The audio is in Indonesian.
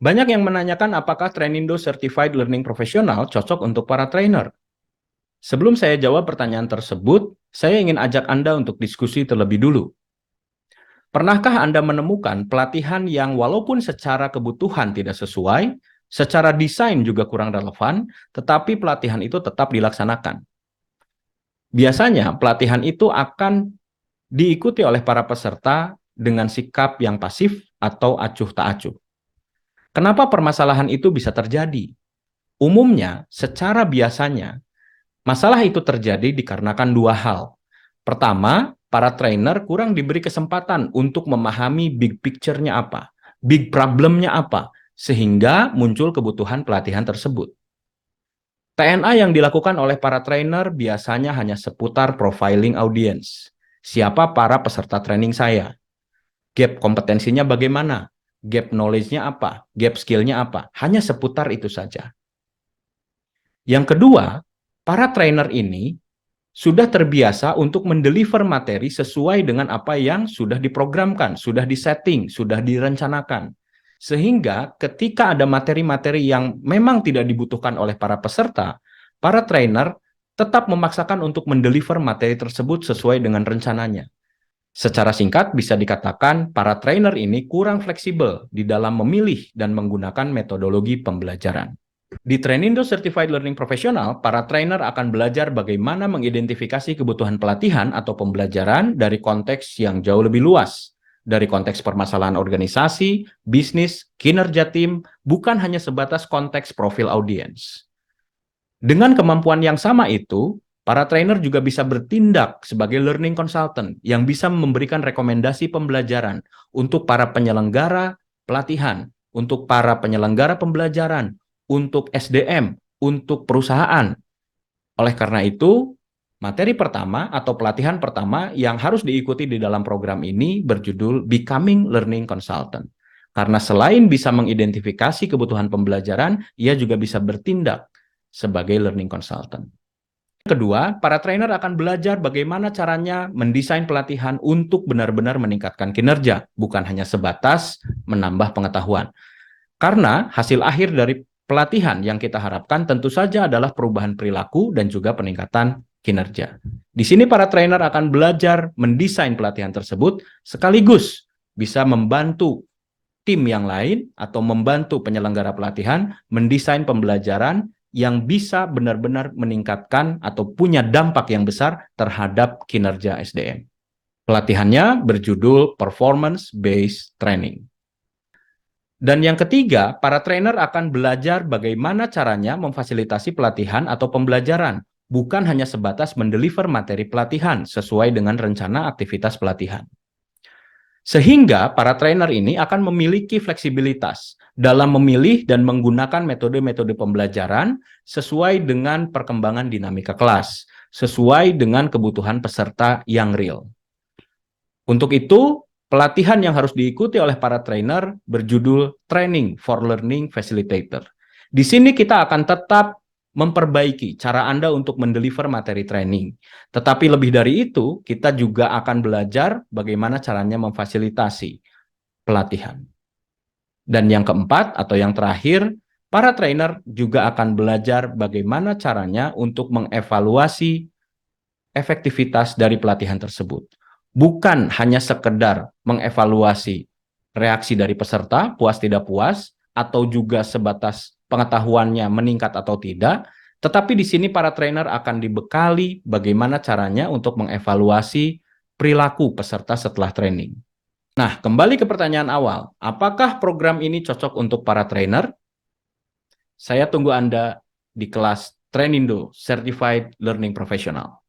Banyak yang menanyakan apakah Trainindo Certified Learning Professional cocok untuk para trainer. Sebelum saya jawab pertanyaan tersebut, saya ingin ajak Anda untuk diskusi terlebih dulu. Pernahkah Anda menemukan pelatihan yang walaupun secara kebutuhan tidak sesuai, secara desain juga kurang relevan, tetapi pelatihan itu tetap dilaksanakan? Biasanya pelatihan itu akan diikuti oleh para peserta dengan sikap yang pasif atau acuh tak acuh. Kenapa permasalahan itu bisa terjadi? Umumnya, secara biasanya, masalah itu terjadi dikarenakan dua hal. Pertama, para trainer kurang diberi kesempatan untuk memahami big picture-nya apa, big problem-nya apa, sehingga muncul kebutuhan pelatihan tersebut. TNA yang dilakukan oleh para trainer biasanya hanya seputar profiling audience. Siapa para peserta training saya? Gap kompetensinya bagaimana? Gap knowledge-nya apa? Gap skill-nya apa? Hanya seputar itu saja. Yang kedua, para trainer ini sudah terbiasa untuk mendeliver materi sesuai dengan apa yang sudah diprogramkan, sudah disetting, sudah direncanakan. Sehingga ketika ada materi-materi yang memang tidak dibutuhkan oleh para peserta, para trainer tetap memaksakan untuk mendeliver materi tersebut sesuai dengan rencananya. Secara singkat bisa dikatakan para trainer ini kurang fleksibel di dalam memilih dan menggunakan metodologi pembelajaran. Di Trainindo Certified Learning Professional, para trainer akan belajar bagaimana mengidentifikasi kebutuhan pelatihan atau pembelajaran dari konteks yang jauh lebih luas. Dari konteks permasalahan organisasi, bisnis, kinerja tim, bukan hanya sebatas konteks profil audiens. Dengan kemampuan yang sama itu, para trainer juga bisa bertindak sebagai learning consultant yang bisa memberikan rekomendasi pembelajaran untuk para penyelenggara pelatihan, untuk para penyelenggara pembelajaran, untuk SDM, untuk perusahaan. Oleh karena itu, materi pertama atau pelatihan pertama yang harus diikuti di dalam program ini berjudul Becoming Learning Consultant. Karena selain bisa mengidentifikasi kebutuhan pembelajaran, ia juga bisa bertindak sebagai learning consultant. Kedua, para trainer akan belajar bagaimana caranya mendesain pelatihan untuk benar-benar meningkatkan kinerja, bukan hanya sebatas menambah pengetahuan. Karena hasil akhir dari pelatihan yang kita harapkan tentu saja adalah perubahan perilaku dan juga peningkatan kinerja. Di sini para trainer akan belajar mendesain pelatihan tersebut sekaligus bisa membantu tim yang lain atau membantu penyelenggara pelatihan mendesain pembelajaran yang bisa benar-benar meningkatkan atau punya dampak yang besar terhadap kinerja SDM. Pelatihannya berjudul Performance Based Training. Dan yang ketiga, para trainer akan belajar bagaimana caranya memfasilitasi pelatihan atau pembelajaran, bukan hanya sebatas mendeliver materi pelatihan sesuai dengan rencana aktivitas pelatihan. Sehingga para trainer ini akan memiliki fleksibilitas dalam memilih dan menggunakan metode-metode pembelajaran sesuai dengan perkembangan dinamika kelas, sesuai dengan kebutuhan peserta yang real. Untuk itu, pelatihan yang harus diikuti oleh para trainer berjudul Training for Learning Facilitator. Di sini kita akan tetap memperbaiki cara Anda untuk mendeliver materi training. Tetapi lebih dari itu, kita juga akan belajar bagaimana caranya memfasilitasi pelatihan. Dan yang keempat atau yang terakhir, para trainer juga akan belajar bagaimana caranya untuk mengevaluasi efektivitas dari pelatihan tersebut. Bukan hanya sekedar mengevaluasi reaksi dari peserta, puas tidak puas, atau juga sebatas pengetahuannya meningkat atau tidak, tetapi di sini para trainer akan dibekali bagaimana caranya untuk mengevaluasi perilaku peserta setelah training. Nah, kembali ke pertanyaan awal, apakah program ini cocok untuk para trainer? Saya tunggu Anda di kelas Trainindo Certified Learning Professional.